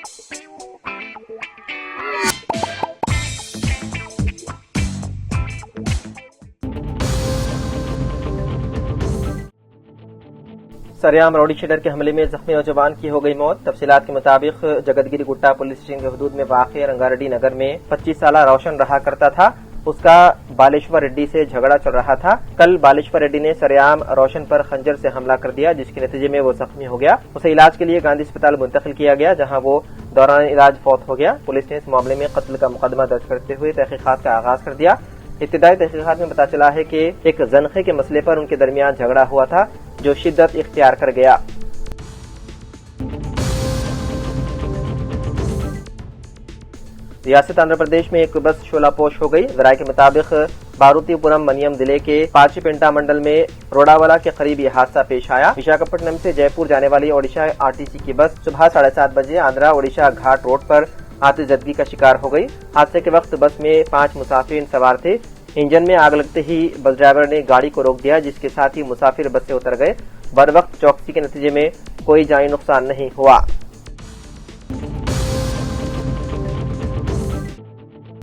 सरेआम rowdy sheeter के हमले में जख्मी नौजवान की हो गई मौत। तफसीलात के मुताबिक जगतगिरी गुट्टा पुलिस स्टेशन के हदूद में वाक़ रंगारेड्डी नगर में 25 साल रोशन रहा करता था। उसका बालेश्वर रेड्डी से झगड़ा चल रहा था। कल बालेश्वर रेड्डी ने सरेआम रोशन पर खंजर से हमला कर दिया, जिसके नतीजे में वो जख्मी हो गया। उसे इलाज के लिए गांधी अस्पताल मुंतकिल किया गया, जहां वो दौरान इलाज फौत हो गया। पुलिस ने इस मामले में कत्ल का मुकदमा दर्ज करते हुए तहकीकात का आगाज कर दिया। इब्तिदाई तहकीकात में पता चला है कि एक जनखे के मसले पर उनके दरमियान झगड़ा हुआ था, जो शिद्दत इख्तियार कर गया। रियासत आंध्र प्रदेश में एक बस शोलापोश हो गई। जराये के मुताबिक बारूतीपुरम मनियम जिले के पाचीपेंटा मंडल में रोडावाला के करीब यह हादसा पेश आया। विशाखापट्टनम से जयपुर जाने वाली ओडिशा आरटीसी की बस सुबह 7:30 बजे आंध्रा ओडिशा घाट रोड पर आतिशबाजी का शिकार हो गई। हादसे के वक्त बस में 5 मुसाफिर सवार थे। इंजन में आग लगते ही बस ड्राइवर ने गाड़ी को रोक दिया, जिसके साथ ही मुसाफिर बस से उतर गए। बर वक्त चौकसी के नतीजे में कोई जानी नुकसान नहीं हुआ।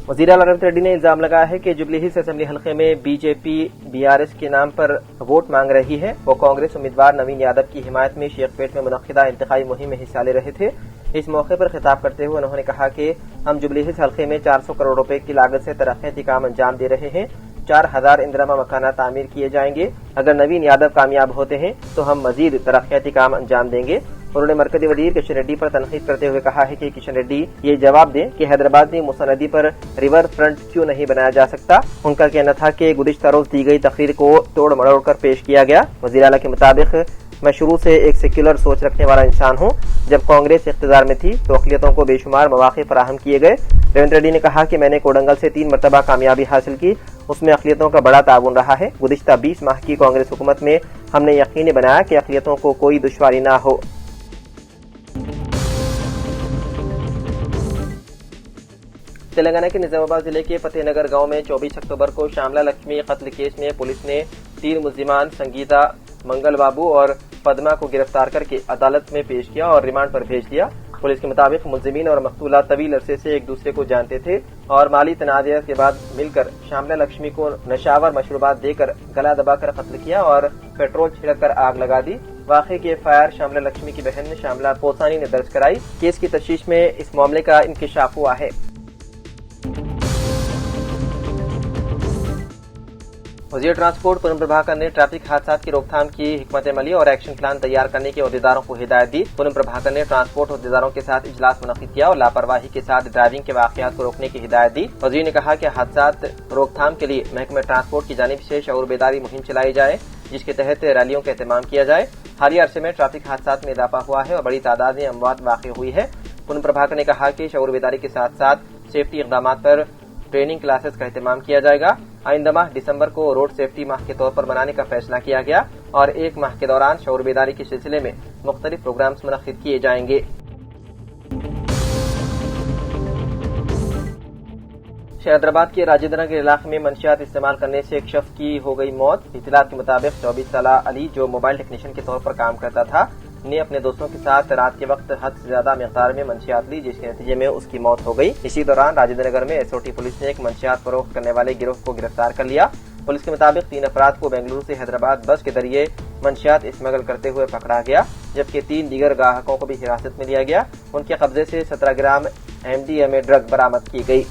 वज़ीर आला रेवंत रेड्डी ने इल्जाम लगाया है कि जुबली हिल्स असेंबली हल्के में बीजेपी बीआरएस के नाम पर वोट मांग रही है। वो कांग्रेस उम्मीदवार नवीन यादव की हिमायत में शेखपेट में मुनक्किदा इंतखाबी मुहिम में हिस्सा ले रहे थे। इस मौके पर खिताब करते हुए उन्होंने कहा कि हम जुबली हिल्स हल्के में 400 करोड़ रुपए की लागत से तरक्याती काम अंजाम दे रहे हैं। 4000 इंदिरामा मकाना तामीर किए जाएंगे। अगर नवीन यादव कामयाब होते हैं तो हम मजीद तरक्याती काम अंजाम देंगे। उन्होंने मरकजी वजीर किशन रेड्डी पर तनकीद करते हुए कहा है कि किशन रेड्डी ये जवाब दें कि हैदराबाद में मूसा नदी पर रिवर फ्रंट क्यों नहीं बनाया जा सकता। उनका कहना था कि गुज़िश्ता रोज दी गई तकरीर को तोड़ मरोड़ कर पेश किया गया। वज़ीर आला के मुताबिक मैं शुरू से एक सेक्युलर सोच रखने वाला इंसान हूँ। जब कांग्रेस इख्तियार में थी तो अक़लियतों को बेशुमार मौक़े फराहम किए गए। रेवंत रेड्डी ने कहा कि मैंने कोडंगल से 3 मरतबा कामयाबी हासिल की, उसमें अक़लियतों का बड़ा ताउन रहा है। गुज़िश्ता 20 माह की कांग्रेस हुकूमत में हमने यकीनी बनाया कि अक़लियतों को कोई दुश्वारी न हो। तेलंगाना के निजामाबाद जिले के फतेहनगर गांव में 24 अक्टूबर को श्यामला लक्ष्मी कत्ल केस में पुलिस ने 3 मुल्जिमान संगीता, मंगल बाबू और पद्मा को गिरफ्तार करके अदालत में पेश किया और रिमांड पर भेज दिया। पुलिस के मुताबिक मुल्जिमीन और मकतूला तवील अरसे से एक दूसरे को जानते थे और माली तनाज़ात के बाद मिलकर श्यामला लक्ष्मी को नशावर मशरूबात देकर गला दबाकर कत्ल किया और पेट्रोल छिड़ककर आग लगा दी। वाक़े की एफआईआर श्यामला लक्ष्मी की बहन श्यामला पोसानी ने दर्ज कराई। केस की तफ्तीश में इस मामले का इंकिशाफ हुआ है। वज़ीर ट्रांसपोर्ट पूनम प्रभाकर ने ट्रैफिक हादसा की रोकथाम की हिकमत अमली और एक्शन प्लान तैयार करने के अहदेदारों को हिदायत दी। पूनम प्रभाकर ने ट्रांसपोर्ट अहदेदारों के साथ इजलास मुनक़िद किया और लापरवाही के साथ ड्राइविंग के वाक़यात को रोकने की हिदायत दी। वज़ीर ने कहा कि हादसा रोकथाम के लिए महकमा ट्रांसपोर्ट की जानिब से शऊर बेदारी मुहिम चलाई जाए, जिसके तहत रैलियों का एहतमाम किया जाए। हालिया अरसे में ट्रैफिक हादसा में इजाफा हुआ है और बड़ी तादाद में अमवात वाक़ हुई है। पूनम प्रभाकर ने कहा कि शऊर बेदारी के साथ साथ सेफ्टी इक़दाम पर ट्रेनिंग क्लासेस का एहतमाम किया जाएगा। आइंदा माह दिसंबर को रोड सेफ्टी माह के तौर पर मनाने का फैसला किया गया और 1 माह के दौरान शऊर बेदारी के सिलसिले में मुख्तलिफ प्रोग्राम्स मुनक़्क़िद किए जाएंगे। हैदराबाद के राजेंद्र नगर इलाके में मंशियात इस्तेमाल करने से एक शख्स की हो गई मौत। इत्तलात के मुताबिक 24 साल अली, जो मोबाइल टेक्नीशियन के तौर पर काम करता था, ने अपने दोस्तों के साथ रात के वक्त हद से ज्यादा मिक़दार में मंशियात ली, जिसके नतीजे में उसकी मौत हो गई। इसी दौरान राजेंद्र नगर में एसओटी पुलिस ने एक मंशियात फरोख्त करने वाले गिरोह को गिरफ्तार कर लिया। पुलिस के मुताबिक 3 अफराद को बेंगलुरु से हैदराबाद बस के जरिए मंशियात स्मगल करते हुए पकड़ा गया, जबकि 3 दीगर ग्राहकों को भी हिरासत में लिया गया। उनके कब्जे से 17 ग्राम MDMA ड्रग बरामद की गई।